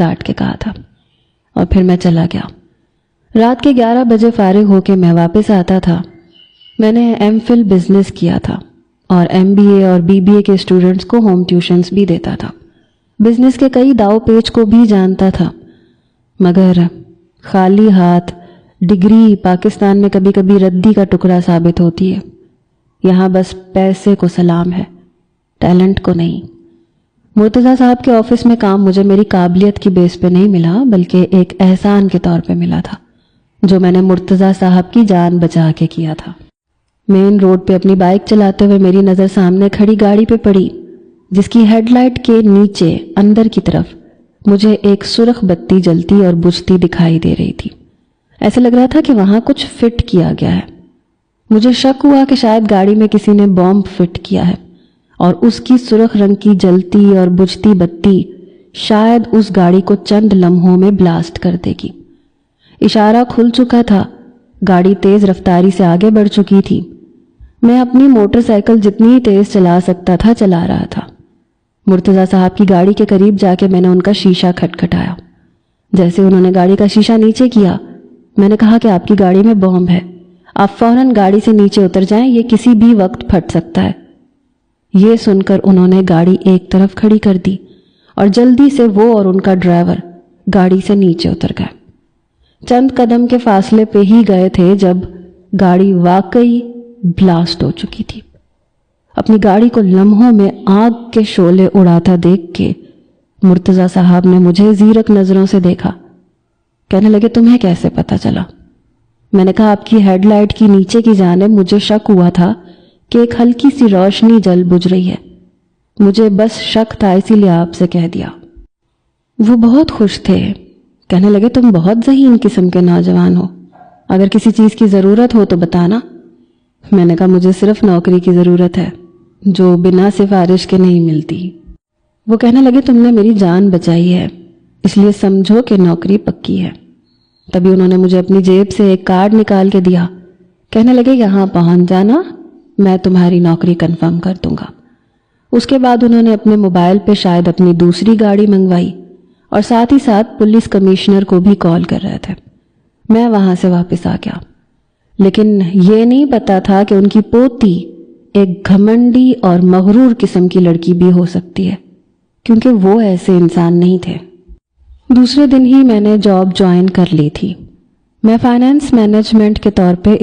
ڈانٹ کے کہا تھا اور پھر میں چلا گیا۔ رات کے 11 بجے فارغ ہو کے میں واپس آتا تھا۔ میں نے ایم فل بزنس کیا تھا اور ایم بی اے اور بی بی اے کے اسٹوڈنٹس کو ہوم ٹیوشنز بھی دیتا تھا۔ بزنس کے کئی داؤ پیچ کو بھی جانتا تھا، مگر خالی ہاتھ ڈگری پاکستان میں کبھی کبھی ردی کا ٹکڑا ثابت ہوتی ہے۔ یہاں بس پیسے کو سلام ہے، ٹیلنٹ کو نہیں۔ مرتضیٰ صاحب کے آفس میں کام مجھے میری قابلیت کی بیس پہ نہیں ملا، بلکہ ایک احسان کے طور پہ ملا تھا جو میں نے مرتضیٰ صاحب کی جان بچا کے کیا تھا۔ مین روڈ پہ اپنی بائک چلاتے ہوئے میری نظر سامنے کھڑی گاڑی پہ پڑی، جس کی ہیڈ لائٹ کے نیچے اندر کی طرف مجھے ایک سرخ بتی جلتی اور بجھتی دکھائی دے رہی تھی۔ ایسے لگ رہا تھا کہ وہاں کچھ فٹ کیا گیا ہے۔ مجھے شک ہوا کہ شاید گاڑی میں کسی نے بومب فٹ کیا ہے اور اس کی سرخ رنگ کی جلتی اور بجھتی بتی شاید اس گاڑی کو چند لمحوں میں بلاسٹ کر دے گی۔ اشارہ کھل چکا تھا، گاڑی تیز رفتاری سے آگے بڑھ چکی تھی۔ میں اپنی موٹر سائیکل جتنی تیز چلا سکتا تھا چلا رہا تھا۔ مرتضیٰ صاحب کی گاڑی کے قریب جا کے میں نے ان کا شیشہ کھٹکھٹایا۔ جیسے انہوں نے گاڑی کا شیشہ نیچے کیا، میں نے کہا کہ آپ کی گاڑی میں بومب ہے، آپ فوراً گاڑی سے نیچے اتر جائیں، یہ کسی بھی وقت پھٹ سکتا ہے۔ یہ سن کر انہوں نے گاڑی ایک طرف کھڑی کر دی اور جلدی سے وہ اور ان کا ڈرائیور گاڑی سے نیچے اتر گئے۔ چند قدم کے فاصلے پہ ہی گئے تھے جب گاڑی واقعی بلاسٹ ہو چکی تھی۔ اپنی گاڑی کو لمحوں میں آگ کے شعلے اڑاتا دیکھ کے مرتضیٰ صاحب نے مجھے زیرک نظروں سے دیکھا۔ کہنے لگے تمہیں کیسے پتہ چلا؟ میں نے کہا آپ کی ہیڈ لائٹ کی نیچے کی جانب مجھے شک ہوا تھا کہ ایک ہلکی سی روشنی جل بجھ رہی ہے، مجھے بس شک تھا اسی لیے آپ سے کہہ دیا۔ وہ بہت خوش تھے، کہنے لگے تم بہت ذہین قسم کے نوجوان ہو، اگر کسی چیز کی ضرورت ہو تو بتانا۔ میں نے کہا مجھے صرف نوکری کی ضرورت ہے جو بنا سفارش کے نہیں ملتی۔ وہ کہنے لگے تم نے میری جان بچائی ہے، اس لیے سمجھو کہ نوکری پکی ہے۔ تبھی انہوں نے مجھے اپنی جیب سے ایک کارڈ نکال کے دیا، کہنے لگے یہاں پہنچ جانا، میں تمہاری نوکری کنفرم کر دوں گا۔ اس کے بعد انہوں نے اپنے موبائل پہ شاید اپنی دوسری گاڑی منگوائی اور ساتھ ہی ساتھ پولیس کمشنر کو بھی کال کر رہے تھے۔ میں وہاں سے واپس آ گیا، لیکن یہ نہیں پتا تھا کہ ان کی پوتی ایک گھمنڈی اور مغرور قسم کی لڑکی بھی ہو سکتی ہے، کیونکہ وہ ایسے انسان نہیں تھے۔ دوسرے دن ہی میں نے جاب جوائن کر لی تھی۔ میں فائنانس مینجمنٹ کے طور پہ